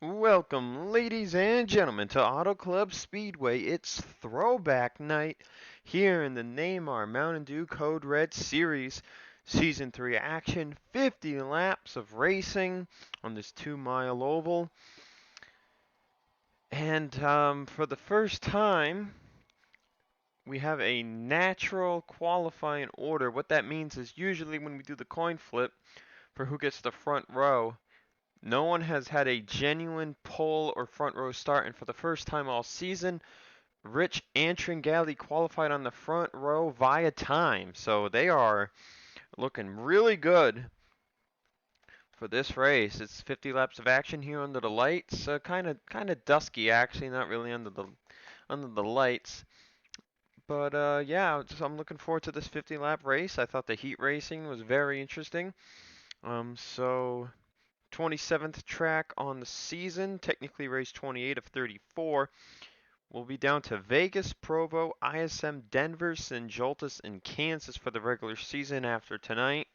Welcome, ladies and gentlemen, to Auto Club Speedway. It's throwback night here in the NAMAR Mountain Dew Code Red Series. Season 3 action, 50 laps of racing on this 2-mile oval. And for the first time, we have a natural qualifying order. What that means is usually when we do the coin flip for who gets the front row, no one has had a genuine pole or front row start, and for the first time all season, Rich and Tringali qualified on the front row via time. So they are looking really good for this race. It's 50 laps of action here under the lights. Kind of dusky actually, not really under the lights. But yeah, I'm looking forward to this 50 lap race. I thought the heat racing was very interesting. So 27th track on the season, technically race 28 of 34. We'll be down to Vegas, Provo, ISM, Denver, San Joltis, and Kansas for the regular season after tonight.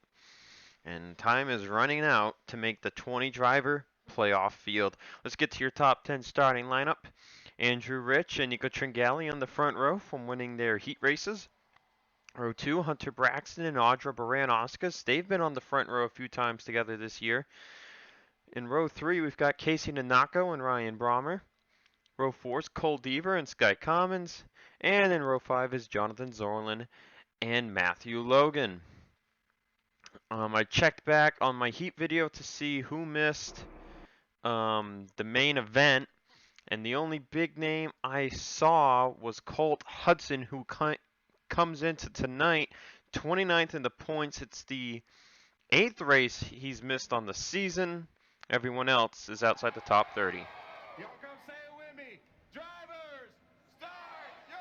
And time is running out to make the 20 driver playoff field. Let's get to your top 10 starting lineup. Andrew Rich and Nico Tringali on the front row from winning their heat races. Row 2, Hunter Braxton and Audra Baran-Oscas. They've been on the front row a few times together this year. In row 3, we've got Casey Nanako and Ryan Brommer. Row 4 is Cole Deaver and Sky Commons. And in row 5 is Jonathan Zorlin and Matthew Logan. I checked back on my heat video to see who missed the main event. And the only big name I saw was Colt Hudson, who comes into tonight 29th in the points. It's the 8th race he's missed on the season. Everyone else is outside the top 30. Y'all come say it with me. Drivers, start your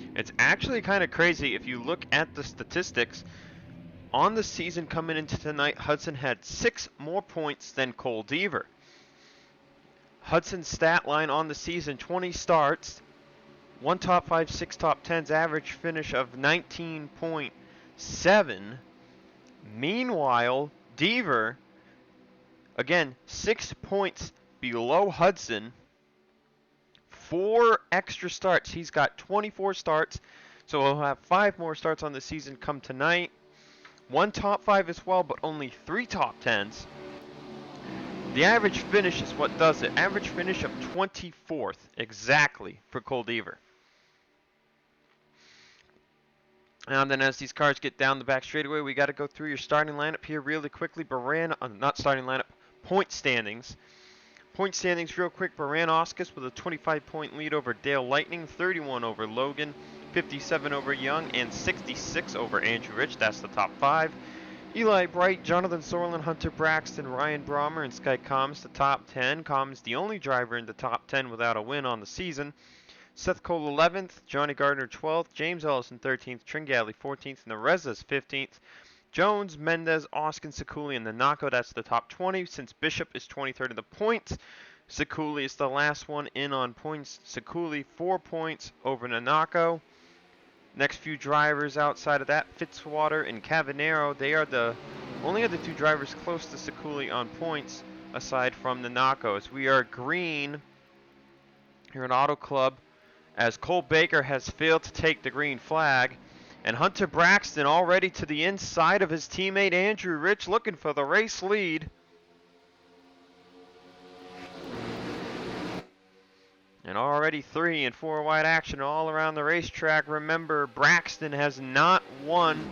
engine! It's actually kind of crazy if you look at the statistics. On the season coming into tonight, Hudson had 6 more points than Cole Deaver. Hudson's stat line on the season, 20 starts, 1 top 5, 6 top 10s, average finish of 19.7. Meanwhile, Deaver, again, 6 points below Hudson, 4 extra starts. He's got 24 starts, so he'll have 5 more starts on the season come tonight. 1 top 5 as well, but only 3 top 10s. The average finish is what does it. Average finish of 24th, exactly, for Cole Deaver. And then as these cars get down the back straightaway, we got to go through your starting lineup here really quickly. Not starting lineup, point standings. Point standings real quick. Baran-Oscas with a 25-point lead over Dale Lightning, 31 over Logan, 57 over Young, and 66 over Andrew Rich. That's the top 5. Eli Bright, Jonathan Zorlin, Hunter Braxton, Ryan Brommer, and Sky Combs the top 10. Combs the only driver in the top 10 without a win on the season. Seth Cole 11th, Johnny Gardner 12th, James Ellison 13th, Tringali 14th, and the Rezas 15th. Jones, Mendez, Oskin, Ciculli, and the Nanako, that's the top 20. Since Bishop is 23rd in the points, Ciculli is the last one in on points. Ciculli 4 points over Nanako. Next few drivers outside of that, Fitzwater and Cavanero, they are the only other 2 drivers close to Ciculli on points aside from Nanako. As we are green here at Auto Club, as Cole Baker has failed to take the green flag. And Hunter Braxton already to the inside of his teammate Andrew Rich, looking for the race lead. And already 3 and 4 wide action all around the racetrack. Remember, Braxton has not won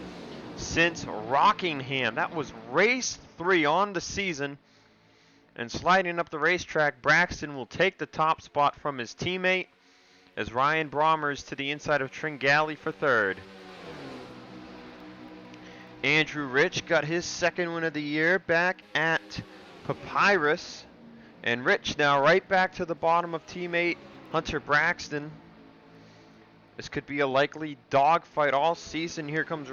since Rockingham. That was race 3 on the season. And sliding up the racetrack, Braxton will take the top spot from his teammate as Ryan Brommer is to the inside of Tringali for 3rd. Andrew Rich got his 2nd win of the year back at Papyrus. And Rich now right back to the bottom of teammate Hunter Braxton. This could be a likely dogfight all season. Here comes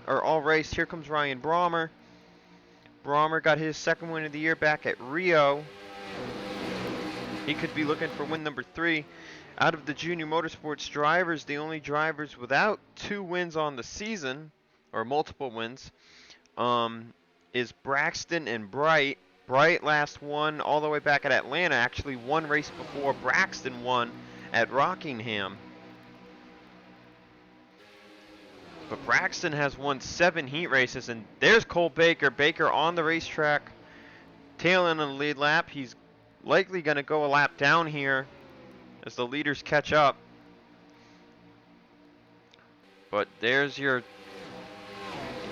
all race. Here comes Ryan Brommer. Brommer got his 2nd win of the year back at Rio. He could be looking for win number 3. Out of the junior motorsports drivers, the only drivers without 2 wins on the season, or multiple wins, is Braxton and Bright. Bright last won all the way back at Atlanta, actually one race before Braxton won at Rockingham. But Braxton has won 7 heat races, and there's Cole Baker. Baker on the racetrack, tail end of the lead lap. He's likely going to go a lap down here as the leaders catch up. But there's your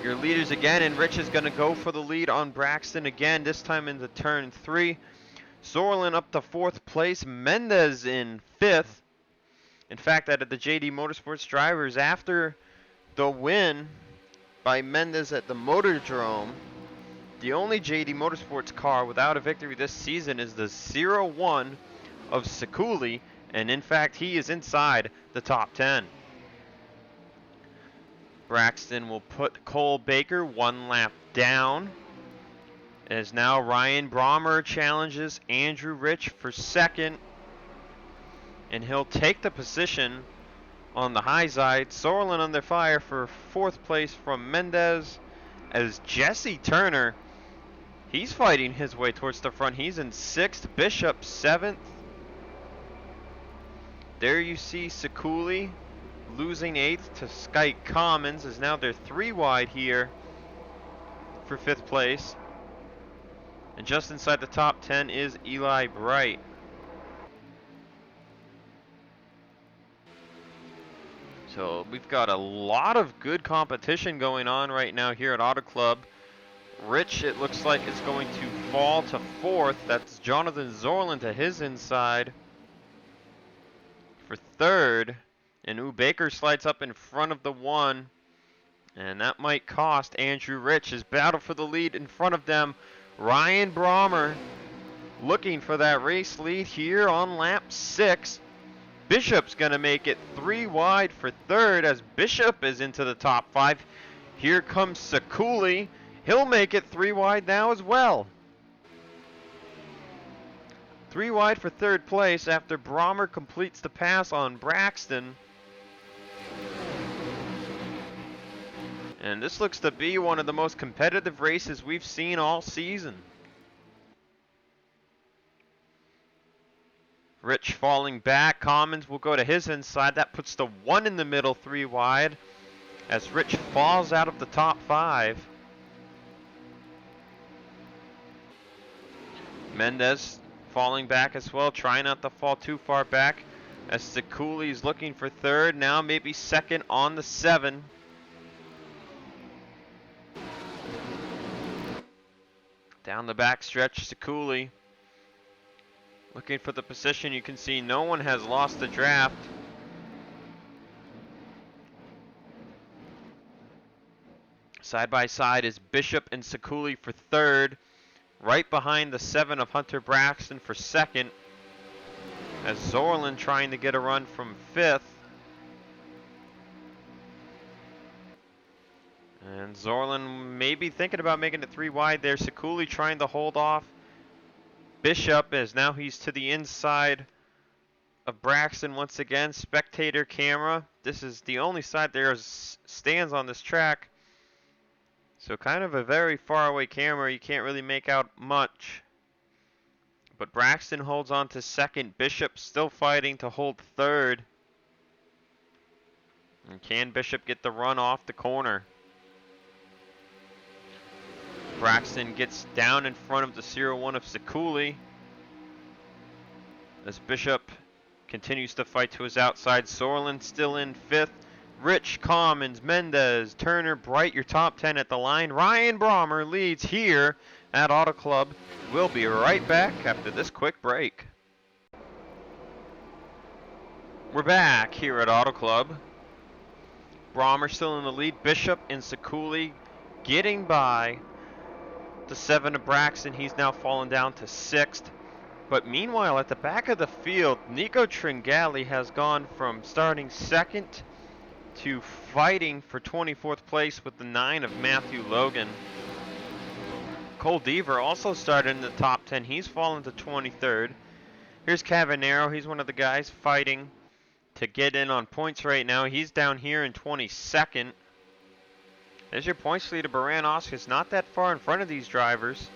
leaders again, and Rich is going to go for the lead on Braxton again, this time into turn 3. Zorlin up to 4th place, Mendez in 5th. In fact, out of the JD Motorsports drivers, after the win by Mendez at the Motordrome, the only JD Motorsports car without a victory this season is the 01 of Ciculli, and in fact, he is inside the top 10. Braxton will put Cole Baker 1 lap down. As now Ryan Brommer challenges Andrew Rich for 2nd. And he'll take the position on the high side. Sorlin under fire for 4th place from Mendez. As Jesse Turner, he's fighting his way towards the front. He's in 6th. Bishop 7th. There you see Ciculli losing 8th to Skyke Commons, as now they're 3 wide here for 5th place. And just inside the top 10 is Eli Bright. So we've got a lot of good competition going on right now here at Auto Club. Rich, it looks like, is going to fall to 4th. That's Jonathan Zorlin to his inside for 3rd. And Baker slides up in front of the 1. And that might cost Andrew Rich his battle for the lead in front of them. Ryan Brommer looking for that race lead here on lap 6. Bishop's going to make it 3 wide for 3rd as Bishop is into the top 5. Here comes Ciculli. He'll make it 3 wide now as well. 3 wide for 3rd place after Brommer completes the pass on Braxton. And this looks to be one of the most competitive races we've seen all season. Rich falling back. Commons will go to his inside. That puts the 1 in the middle 3 wide as Rich falls out of the top 5. Mendez falling back as well, trying not to fall too far back as Ciculli is looking for 3rd. Now maybe 2nd on the 7. Down the back stretch, Ciculli looking for the position. You can see no one has lost the draft. Side by side is Bishop and Ciculli for 3rd. Right behind the 7 of Hunter Braxton for 2nd. As Zorlin trying to get a run from 5th. And Zorlin maybe thinking about making it 3 wide there. Ciculli trying to hold off Bishop as now he's to the inside of Braxton once again. Spectator camera. This is the only side there stands on this track. So kind of a very far away camera. You can't really make out much. But Braxton holds on to 2nd. Bishop still fighting to hold 3rd. And can Bishop get the run off the corner? Braxton gets down in front of the 01 of Ciculli as Bishop continues to fight to his outside. Sorlin still in 5th. Rich, Commons, Mendez, Turner, Bright, your top 10 at the line. Ryan Brommer leads here at Auto Club. We'll be right back after this quick break. We're back here at Auto Club. Brommer still in the lead. Bishop and Ciculli getting by the 7 of Braxton. He's now fallen down to 6th. But meanwhile, at the back of the field, Nico Tringali has gone from starting 2nd to fighting for 24th place with the 9 of Matthew Logan. Cole Deaver also started in the top 10. He's fallen to 23rd. Here's Cavanero. He's one of the guys fighting to get in on points right now. He's down here in 22nd. There's your points leader, Baran Oscar's not that far in front of these drivers.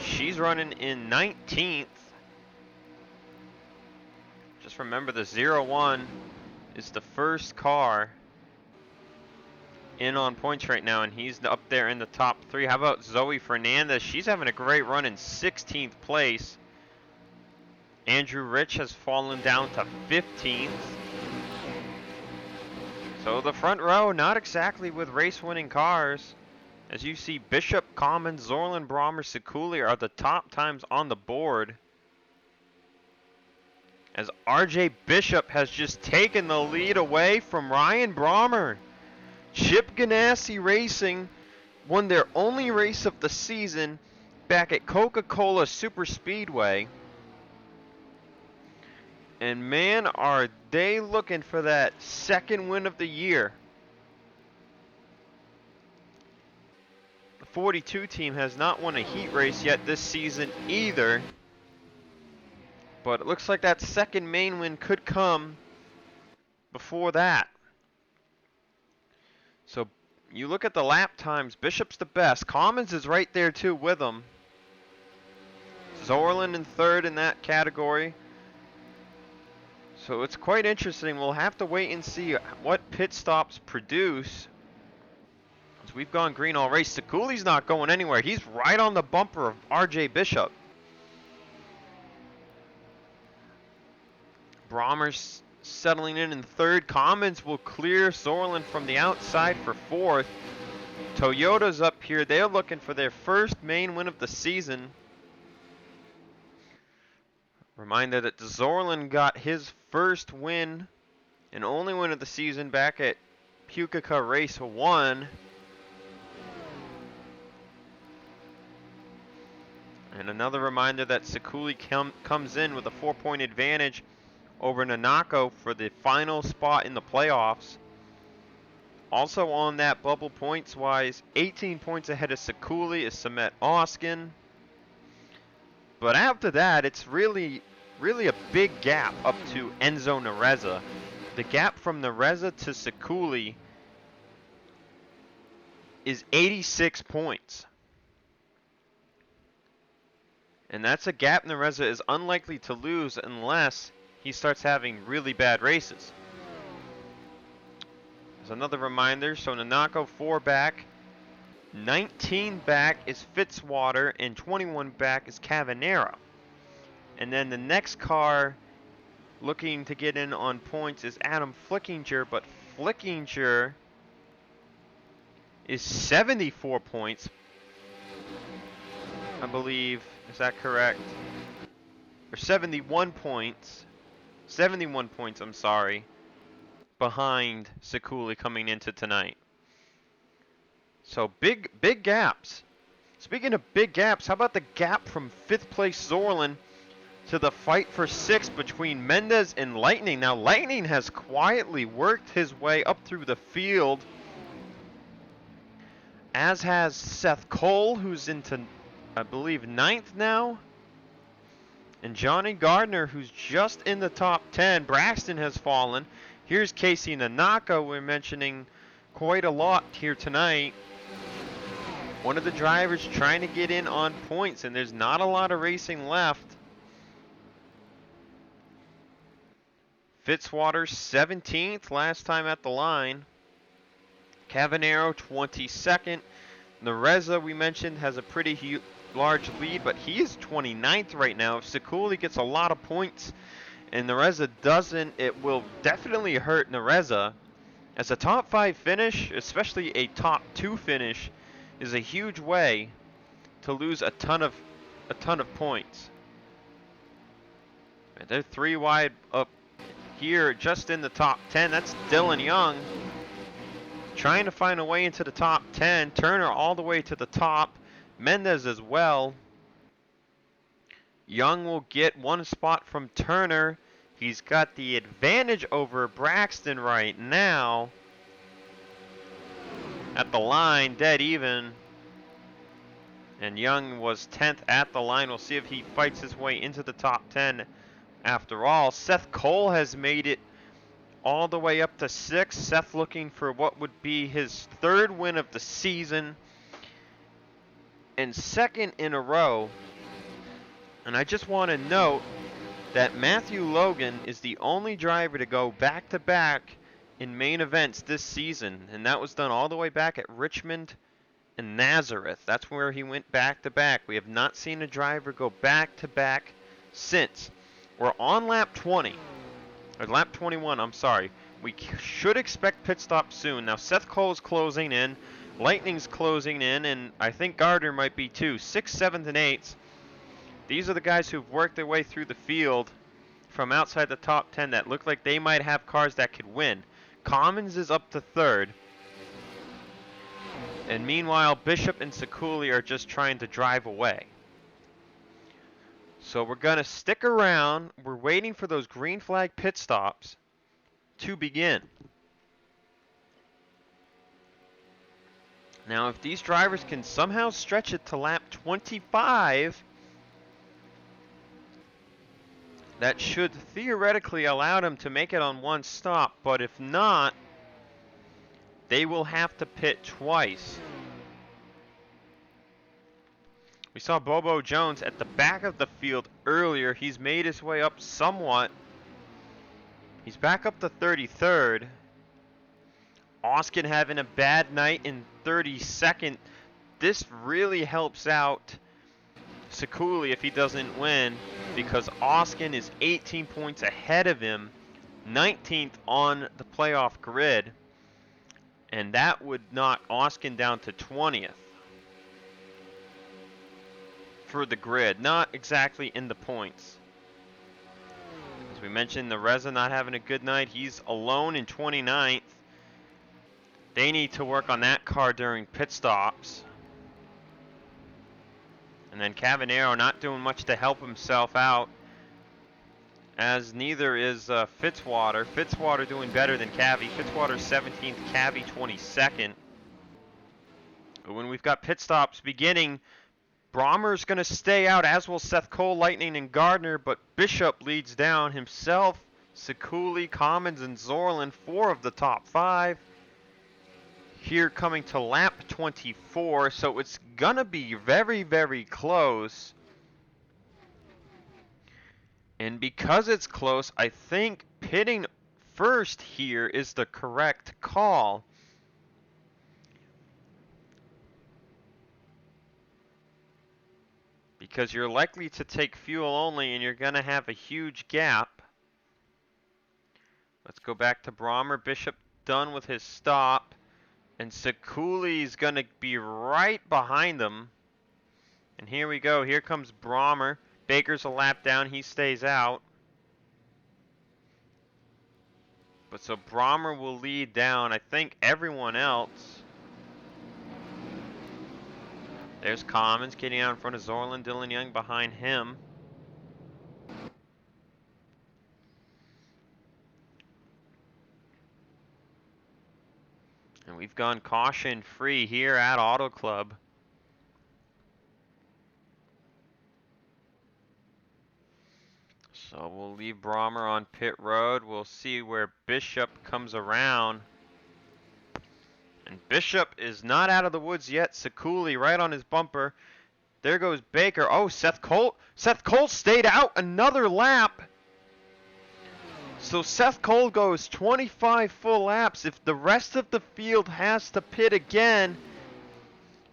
She's running in 19th. Just remember the 0-1 is the first car in on points right now, and he's up there in the top 3. How about Zoe Fernandez? She's having a great run in 16th place. Andrew Rich has fallen down to 15th. So the front row, not exactly with race-winning cars. As you see, Bishop, Commons, Zorlin, Brommer, Ciculli are the top times on the board. As RJ Bishop has just taken the lead away from Ryan Brommer. Chip Ganassi Racing won their only race of the season back at Coca-Cola Super Speedway. And man, are they looking for that second win of the year. The 42 team has not won a heat race yet this season either. But it looks like that second main win could come before that. So you look at the lap times, Bishop's the best. Commons is right there too with him. Zorlin in third in that category. So it's quite interesting. We'll have to wait and see what pit stops produce. As we've gone green all race. Ciculli's not going anywhere. He's right on the bumper of RJ Bishop. Brommer's settling in third. Commons will clear Zorlin from the outside for fourth. Toyota's up here. They're looking for their first main win of the season. Reminder that Zorlin got his first win and only win of the season back at Pukekohe Race 1. And another reminder that Ciculli comes in with a 4-point advantage over Nanako for the final spot in the playoffs. Also on that bubble points-wise, 18 points ahead of Ciculli is Samet Oskin. But after that, it's really a big gap up to Enzo Nareza. The gap from Nareza to Ciculli is 86 points. And that's a gap Nareza is unlikely to lose unless he starts having really bad races. There's another reminder, so Nanako 4 back, 19 back is Fitzwater, and 21 back is Cavanero. And then the next car looking to get in on points is Adam Flickinger, but Flickinger is 74 points, I believe. Is that correct? Or 71 points. 71 points, I'm sorry, behind Ciculli coming into tonight. So big gaps. Speaking of big gaps, how about the gap from 5th place Zorlin to the fight for 6th between Mendez and Lightning? Now Lightning has quietly worked his way up through the field, as has Seth Cole, who's into, I believe, 9th now. And Johnny Gardner, who's just in the top 10. Braxton has fallen. Here's Casey Nanako, we're mentioning quite a lot here tonight. One of the drivers trying to get in on points, and there's not a lot of racing left. Fitzwater 17th last time at the line. Cavanero 22nd. Nareza, we mentioned, has a pretty large lead, but he is 29th right now. If Ciculli gets a lot of points and Nareza doesn't, it will definitely hurt Nareza. As a top 5 finish, especially a top 2 finish, is a huge way to lose a ton of points. And they're 3 wide up here, just in the top 10. That's Dylan Young trying to find a way into the top 10. Turner all the way to the top. Mendez as well. Young will get 1 spot from Turner. He's got the advantage over Braxton right now. At the line, dead even. And Young was 10th at the line. We'll see if he fights his way into the top 10 after all. Seth Cole has made it all the way up to 6th. Seth looking for what would be his 3rd win of the season and 2nd in a row. And I just want to note that Matthew Logan is the only driver to go back-to-back in main events this season, and that was done all the way back at Richmond and Nazareth. That's where he went back-to-back. We have not seen a driver go back-to-back since. We're on lap 20, or lap 21, I'm sorry. We should expect pit stop soon. Now Seth Cole's closing in, Lightning's closing in, and I think Gardner might be too. 6th, 7th, and 8th. These are the guys who've worked their way through the field from outside the top 10 that look like they might have cars that could win. Commons is up to 3rd. And meanwhile, Bishop and Ciculli are just trying to drive away. So we're going to stick around. We're waiting for those green flag pit stops to begin. Now, if these drivers can somehow stretch it to lap 25, that should theoretically allow them to make it on one stop, but if not, they will have to pit twice. We saw Bobo Jones at the back of the field earlier. He's made his way up somewhat. He's back up to 33rd. Oskin having a bad night in 32nd. This really helps out Ciculli if he doesn't win, because Oskin is 18 points ahead of him, 19th on the playoff grid, and that would knock Oskin down to 20th for the grid, not exactly in the points. As we mentioned, the Reza not having a good night. He's alone in 29th. They need to work on that car during pit stops. And then Cavanero not doing much to help himself out, as neither is Fitzwater. Fitzwater doing better than Cavi. Fitzwater 17th, Cavi 22nd. But when we've got pit stops beginning, Brommer's going to stay out, as will Seth Cole, Lightning, and Gardner, but Bishop leads down himself, Ciculli, Commons, and Zorlin, 4 of the top 5. Here coming to lap 24, so it's gonna be very, very close. And because it's close, I think pitting first here is the correct call. Because you're likely to take fuel only and you're gonna have a huge gap. Let's go back to Brommer. Bishop done with his stop. And Ciculli's going to be right behind them. And here we go. Here comes Brommer. Baker's a lap down. He stays out. But so Brommer will lead down, I think, everyone else. There's Commons getting out in front of Zorlin. Dylan Young behind him. And we've gone caution free here at Auto Club. So we'll leave Brommer on pit road. We'll see where Bishop comes around. And Bishop is not out of the woods yet. Ciculli right on his bumper. There goes Baker. Oh, Seth Cole. Seth Cole stayed out another lap. So Seth Cole goes 25 full laps. If the rest of the field has to pit again,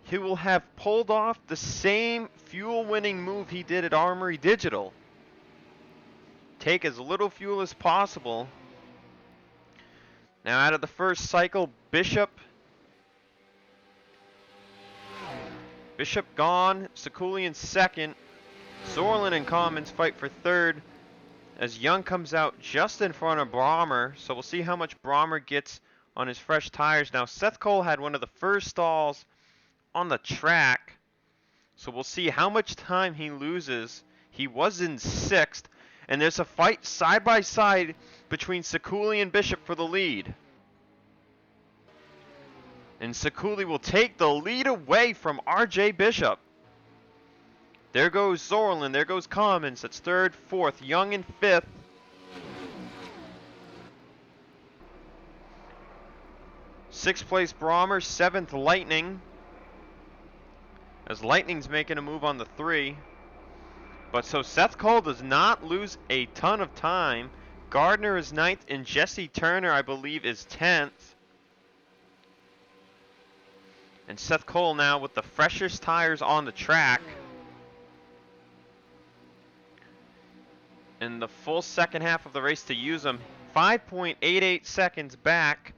he will have pulled off the same fuel-winning move he did at Armory Digital. Take as little fuel as possible. Now out of the first cycle, Bishop gone. Ciculli in second. Zorlin and Commons fight for third, as Young comes out just in front of Brommer. So we'll see how much Brommer gets on his fresh tires. Now Seth Cole had one of the first stalls on the track, so we'll see how much time he loses. He was in 6th, and there's a fight side by side between Ciculli and Bishop for the lead. And Ciculli will take the lead away from RJ Bishop. There goes Zorlin, there goes Commons, that's 3rd, 4th, Young in 5th. 6th place Brommer, 7th Lightning. As Lightning's making a move on the 3. But so Seth Cole does not lose a ton of time. Gardner is 9th, and Jesse Turner, I believe, is 10th. And Seth Cole now with the freshest tires on the track. In the full second half of the race to use them. 5.88 seconds back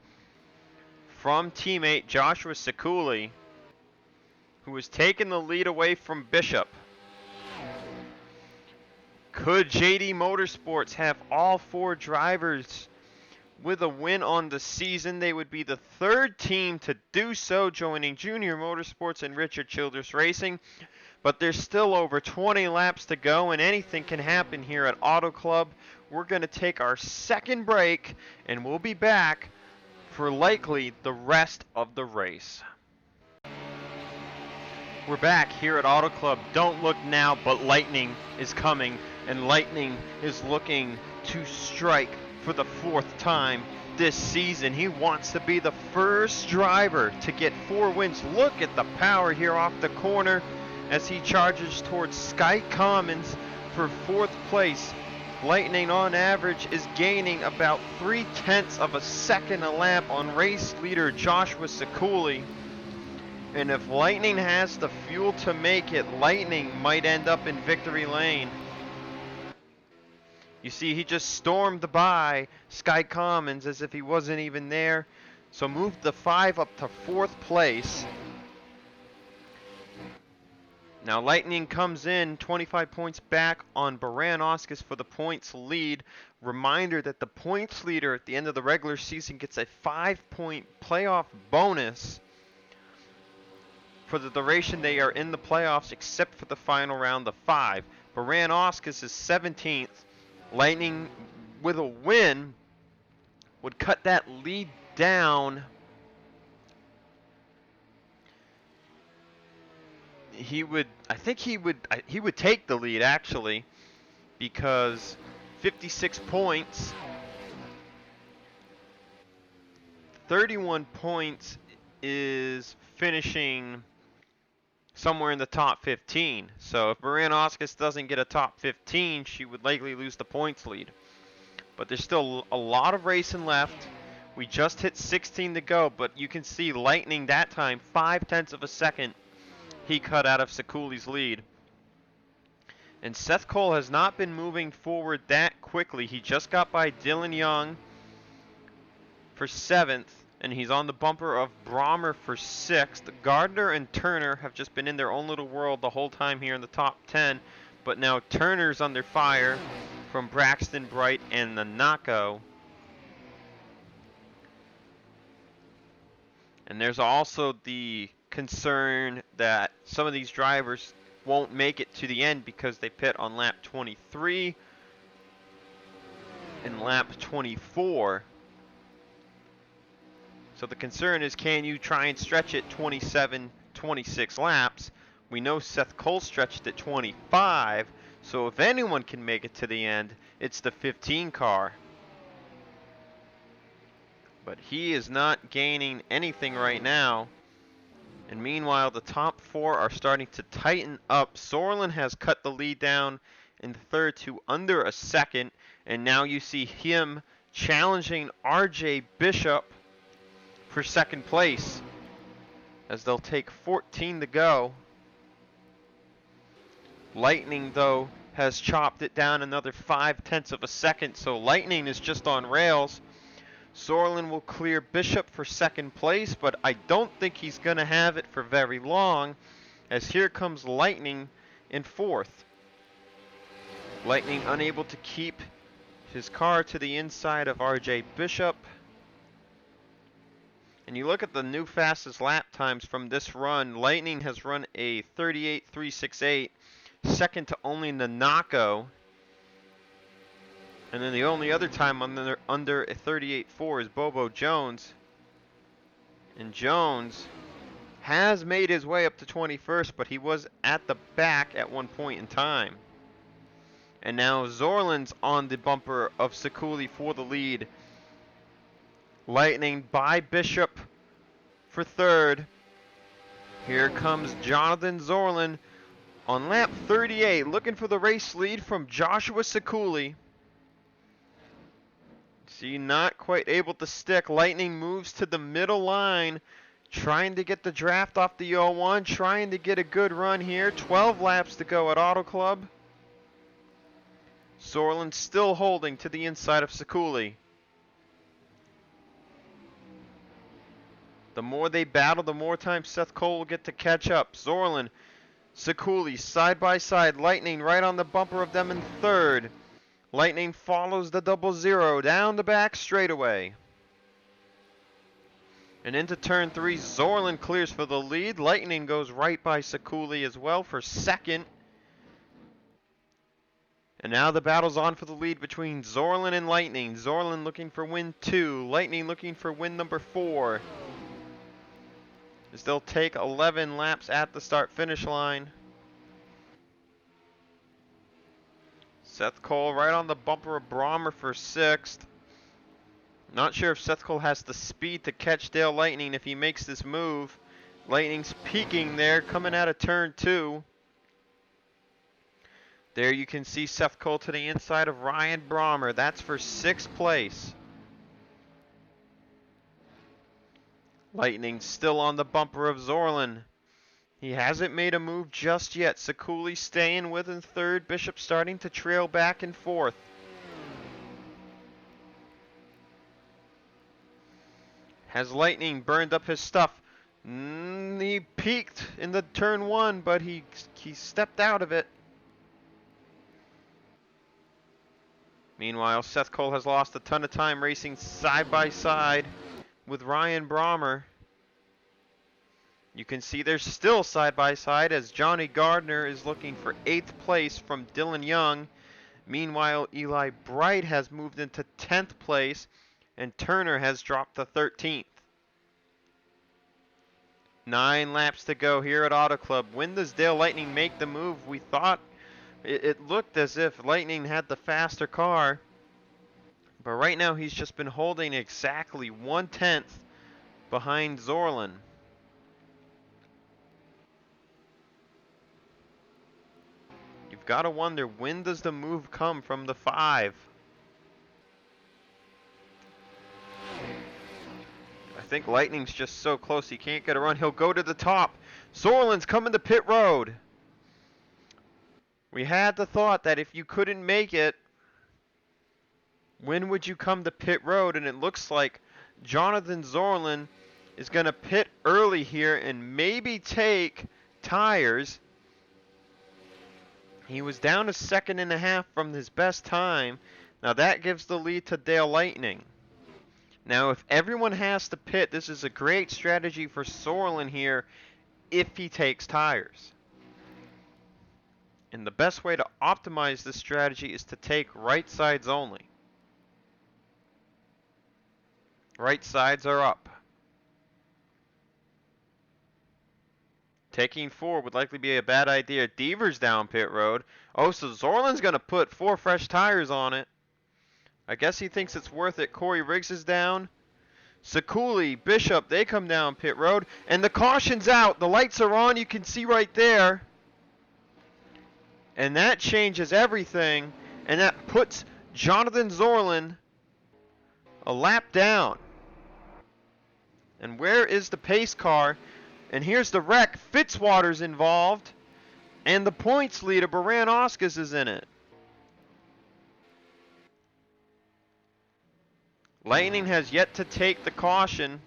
from teammate Joshua Ciculli, who has taken the lead away from Bishop. Could JD Motorsports have all 4 drivers with a win on the season? They would be the 3rd team to do so, joining Junior Motorsports and Richard Childress Racing. But there's still over 20 laps to go, and anything can happen here at Auto Club. We're going to take our second break, and we'll be back for likely the rest of the race. We're back here at Auto Club. Don't look now, but Lightning is coming, and Lightning is looking to strike for the 4th time this season. He wants to be the first driver to get 4 wins. Look at the power here off the corner as he charges towards Sky Commons for 4th place. Lightning on average is gaining about 0.3 of a second a lap on race leader Joshua Ciculli. And if Lightning has the fuel to make it, Lightning might end up in victory lane. You see, he just stormed by Sky Commons as if he wasn't even there. So moved the 5 up to 4th place. Now Lightning comes in 25 points back on Baranoskis for the points lead. Reminder that the points leader at the end of the regular season gets a 5-point playoff bonus for the duration they are in the playoffs, except for the final round of 5. Baranoskis is 17th. Lightning, with a win, would cut that lead down. I think he would take the lead actually, because 56 points, 31 points is finishing somewhere in the top 15. So if Baranoskis doesn't get a top 15, she would likely lose the points lead. But there's still a lot of racing left. We just hit 16 to go, but you can see Lightning that time, 0.5 of a second, he cut out of Ciculli's lead. And Seth Cole has not been moving forward that quickly. He just got by Dylan Young for 7th. And he's on the bumper of Brommer for 6th. Gardner and Turner have just been in their own little world the whole time here in the top 10. But now Turner's under fire from Braxton Bright and the Nako. And there's also the concern that some of these drivers won't make it to the end because they pit on lap 23 and lap 24. So the concern is, can you try and stretch it 27, 26 laps? We know Seth Cole stretched it 25, so if anyone can make it to the end, it's the 15 car. But he is not gaining anything right now. And meanwhile, the top 4 are starting to tighten up. Sorlin has cut the lead down in 3rd to under a second, and now you see him challenging RJ Bishop for 2nd place, as they'll take 14 to go. Lightning, though, has chopped it down another 0.5 of a second, so Lightning is just on rails. Sorlin will clear Bishop for 2nd place, but I don't think he's going to have it for very long, as here comes Lightning in 4th. Lightning unable to keep his car to the inside of RJ Bishop. And you look at the new fastest lap times from this run. Lightning has run a 38.368, second to only Nanako. And then the only other time under a 38.4 is Bobo Jones. And Jones has made his way up to 21st, but he was at the back at one point in time. And now Zorlin's on the bumper of Ciculli for the lead. Lightning by Bishop for third. Here comes Jonathan Zorlin on lap 38, looking for the race lead from Joshua Ciculli. See, not quite able to stick. Lightning moves to the middle line, trying to get the draft off the 01, trying to get a good run here. 12 laps to go at Auto Club. Zorlin still holding to the inside of Ciculli. The more they battle, the more time Seth Cole will get to catch up. Zorlin, Ciculli, side by side. Lightning right on the bumper of them in third. Lightning follows the 00 down the back straightaway. And into turn 3, Zorlin clears for the lead. Lightning goes right by Ciculli as well for second. And now the battle's on for the lead between Zorlin and Lightning. Zorlin looking for win 2. Lightning looking for win number 4. As they'll take 11 laps at the start-finish line. Seth Cole right on the bumper of Brommer for 6th. Not sure if Seth Cole has the speed to catch Dale Lightning if he makes this move. Lightning's peaking there, coming out of turn 2. There you can see Seth Cole to the inside of Ryan Brommer. That's for 6th place. Lightning still on the bumper of Zorlin. He hasn't made a move just yet. Ciculli staying with in third. Bishop starting to trail back in fourth. Has Lightning burned up his stuff? He peaked in the turn 1, but he stepped out of it. Meanwhile, Seth Cole has lost a ton of time racing side by side with Ryan Brommer. You can see they're still side by side as Johnny Gardner is looking for 8th place from Dylan Young. Meanwhile, Eli Bright has moved into 10th place and Turner has dropped to 13th. 9 laps to go here at Auto Club. When does Dale Lightning make the move? We thought it looked as if Lightning had the faster car. But right now he's just been holding exactly 1/10 behind Zorlin. You've got to wonder, when does the move come from the 5? I think Lightning's just so close he can't get a run. He'll go to the top. Zorlin's coming to pit road. We had the thought that if you couldn't make it, when would you come to pit road? And it looks like Jonathan Zorlin is going to pit early here and maybe take tires. He was down a 1.5 seconds from his best time. Now that gives the lead to Dale Lightning. Now if everyone has to pit, this is a great strategy for Zorlin here if he takes tires. And the best way to optimize this strategy is to take right sides only. Right sides are up. Taking 4 would likely be a bad idea. Deaver's down pit road. Oh, so Zorlin's going to put 4 fresh tires on it. I guess he thinks it's worth it. Corey Riggs is down. Ciculli, Bishop, they come down pit road. And the caution's out. The lights are on. You can see right there. And that changes everything. And that puts Jonathan Zorlin a lap down. And where is the pace car? And here's the wreck. Fitzwater's involved. And the points leader, Baran Oscars, is in it. Lightning has yet to take the caution.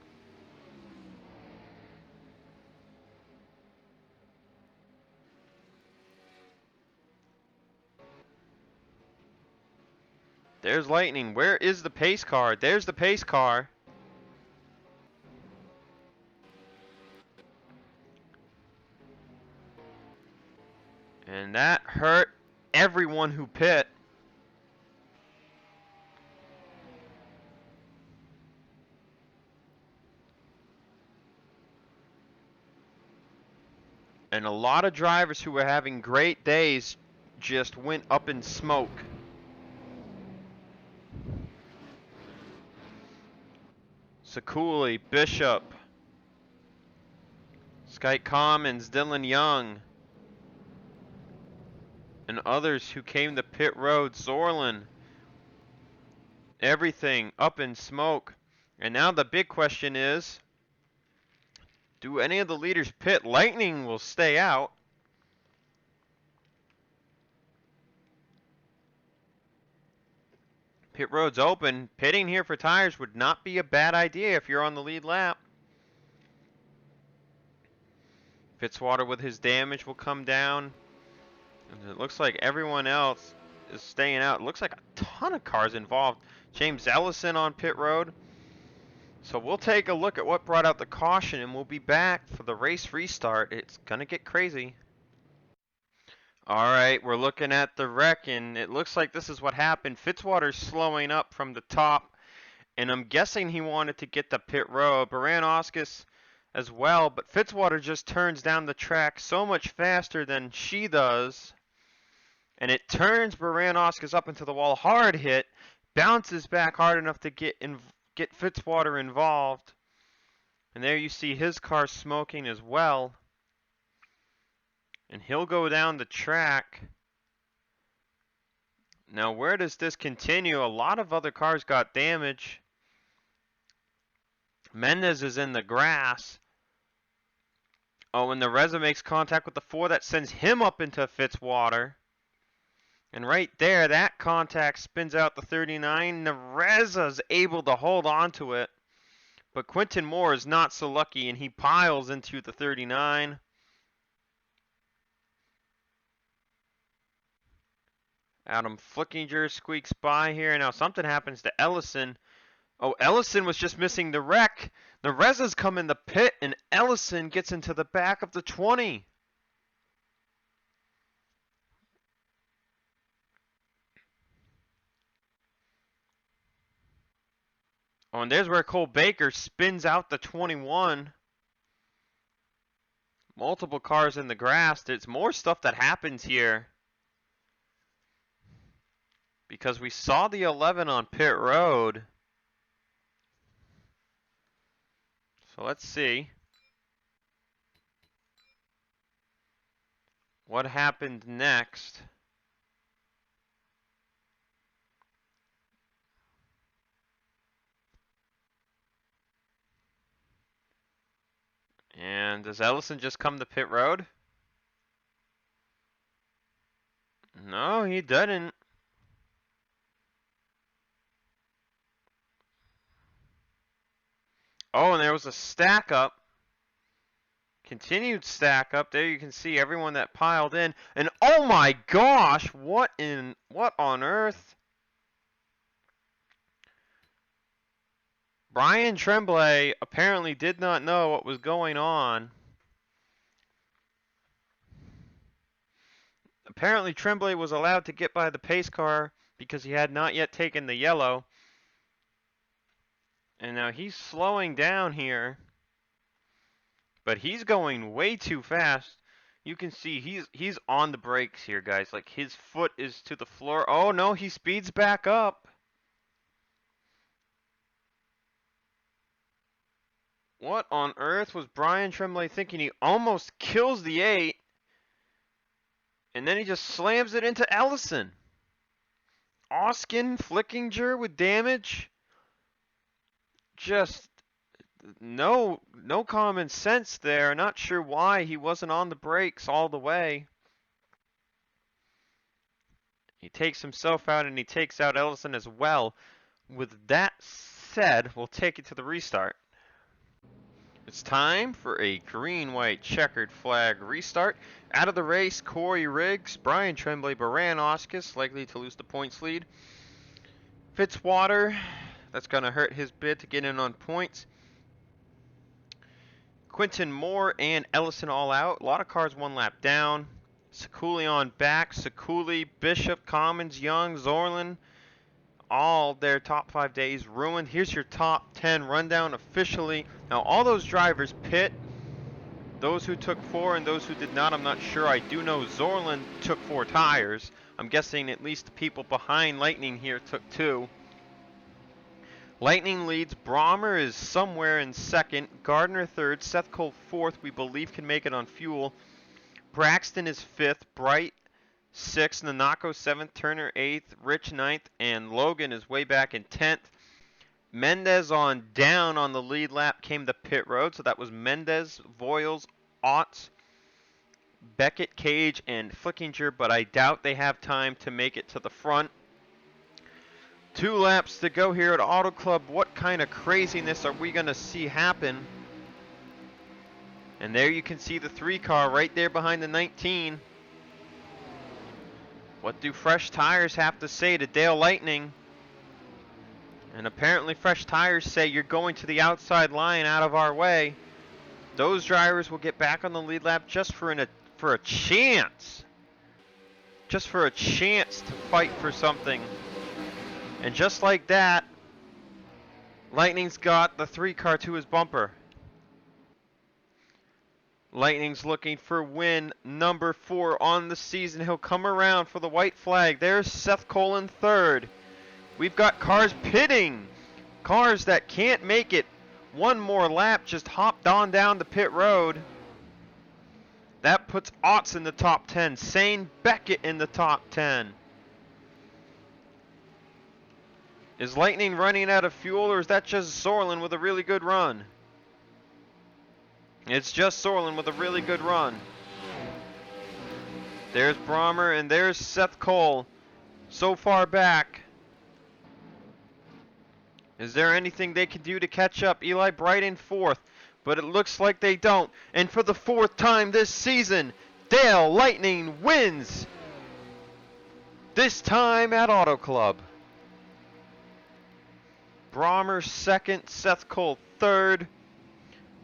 There's Lightning. Where is the pace car? There's the pace car. And that hurt everyone who pit. And a lot of drivers who were having great days just went up in smoke. Ciculli, Bishop, Skype Commons, Dylan Young, and others who came to pit road. Zorlin, everything up in smoke. And now the big question is, do any of the leaders pit? Lightning will stay out. Pit road's open. Pitting here for tires would not be a bad idea if you're on the lead lap. Fitzwater with his damage will come down. And it looks like everyone else is staying out. It looks like a ton of cars involved. James Ellison on pit road. So we'll take a look at what brought out the caution, and we'll be back for the race restart. It's going to get crazy. All right, we're looking at the wreck, and it looks like this is what happened. Fitzwater's slowing up from the top, and I'm guessing he wanted to get the pit road. Baranowskis as well, but Fitzwater just turns down the track so much faster than she does, and it turns Baranowskis up into the wall. Hard hit, bounces back hard enough to get Fitzwater involved, and there you see his car smoking as well. And he'll go down the track. Now, where does this continue? A lot of other cars got damage. Mendez is in the grass. Oh, and the Reza makes contact with the 4. That sends him up into Fitzwater. And right there, that contact spins out the 39. Nereza's able to hold on to it. But Quentin Moore is not so lucky, and he piles into the 39. Adam Flickinger squeaks by here. Now something happens to Ellison. Oh, Ellison was just missing the wreck. The Reza's come in the pit, and Ellison gets into the back of the 20. Oh, and there's where Cole Baker spins out the 21. Multiple cars in the grass. There's more stuff that happens here, because we saw the 11 on pit road. So let's see what happened next. And does Ellison just come to pit road? No, he didn't. Oh, and there was a stack up. Continued stack up. There you can see everyone that piled in. And oh my gosh, what on earth? Brian Tremblay apparently did not know what was going on. Apparently Tremblay was allowed to get by the pace car because he had not yet taken the yellow. And now he's slowing down here. But he's going way too fast. You can see he's on the brakes here, guys. Like, his foot is to the floor. Oh no, he speeds back up. What on earth was Brian Tremblay thinking? He almost kills the 8. And then he just slams it into Ellison. Oskin Flickinger with damage. Just no common sense there. Not sure why he wasn't on the brakes all the way. He takes himself out, and he takes out Ellison as well. With that said, we'll take it to the restart. It's time for a green, white, checkered flag restart. Out of the race, Corey Riggs, Brian Tremblay, Baranowskis, likely to lose the points lead. Fitzwater, that's going to hurt his bid to get in on points. Quentin Moore and Ellison all out. A lot of cars one lap down. Ciculli on back. Ciculli, Bishop, Commons, Young, Zorlin. All their top 5 days ruined. Here's your top 10 rundown officially. Now all those drivers pit. Those who took 4 and those who did not, I'm not sure. I do know Zorlin took 4 tires. I'm guessing at least the people behind Lightning here took 2. Lightning leads. Brommer is somewhere in second. Gardner third. Seth Cole fourth. We believe can make it on fuel. Braxton is fifth. Bright sixth. Nanako seventh. Turner eighth. Rich ninth. And Logan is way back in 10th. Mendez on down on the lead lap came the pit road. So that was Mendez, Voiles, Otts, Beckett, Cage, and Flickinger. But I doubt they have time to make it to the front. 2 laps to go here at Auto Club. What kind of craziness are we going to see happen? And there you can see the 3 car right there behind the 19. What do fresh tires have to say to Dale Lightning? And apparently fresh tires say you're going to the outside line out of our way. Those drivers will get back on the lead lap just for a chance. Just for a chance to fight for something. And just like that, Lightning's got the 3 car to his bumper. Lightning's looking for win number 4 on the season. He'll come around for the white flag. There's Seth Cole in third. We've got cars pitting. Cars that can't make it one more lap just hopped on down the pit road. That puts Otts in the top 10. Sane Beckett in the top 10. Is Lightning running out of fuel, or is that just Sorlin with a really good run? It's just Sorlin with a really good run. There's Brommer, and there's Seth Cole. So far back. Is there anything they can do to catch up? Eli Bright in 4th, but it looks like they don't. And for the 4th time this season, Dale Lightning wins. This time at Auto Club. Brommer 2nd, Seth Cole 3rd,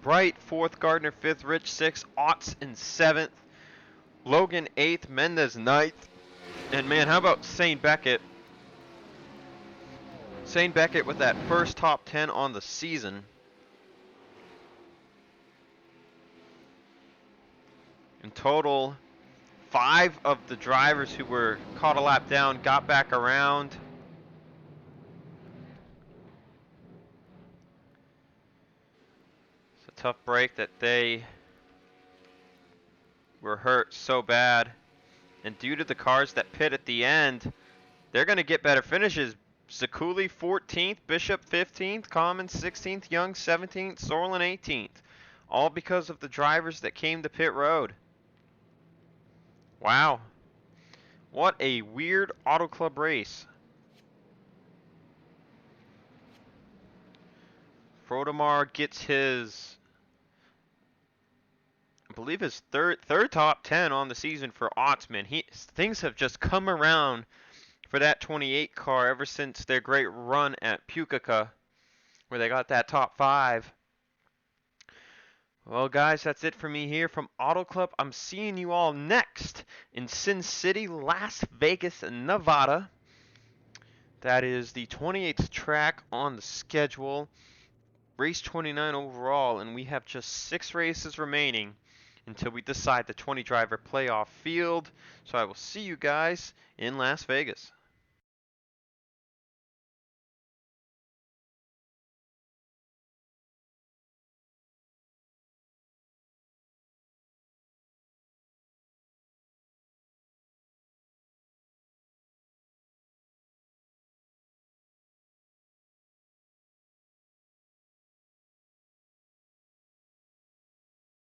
Bright 4th, Gardner 5th, Rich 6th, Otts in 7th, Logan 8th, Mendez 9th, and man, how about Sane Beckett? Sane Beckett with that first top 10 on the season. In total, 5 of the drivers who were caught a lap down got back around. Tough break that they were hurt so bad, and due to the cars that pit at the end, they're going to get better finishes. Ciculli 14th, Bishop 15th, Commons 16th, Young 17th, Sorlin 18th, all because of the drivers that came to pit road. Wow, what a weird Auto Club race. Frodemar gets his, I believe, his third top 10 on the season for Ottsman. Things have just come around for that 28 car ever since their great run at Pukaka, where they got that top 5. Well, guys, that's it for me here from Auto Club. I'm seeing you all next in Sin City, Las Vegas, Nevada. That is the 28th track on the schedule. Race 29 overall, and we have just 6 races remaining until we decide the 20 driver playoff field. So I will see you guys in Las Vegas.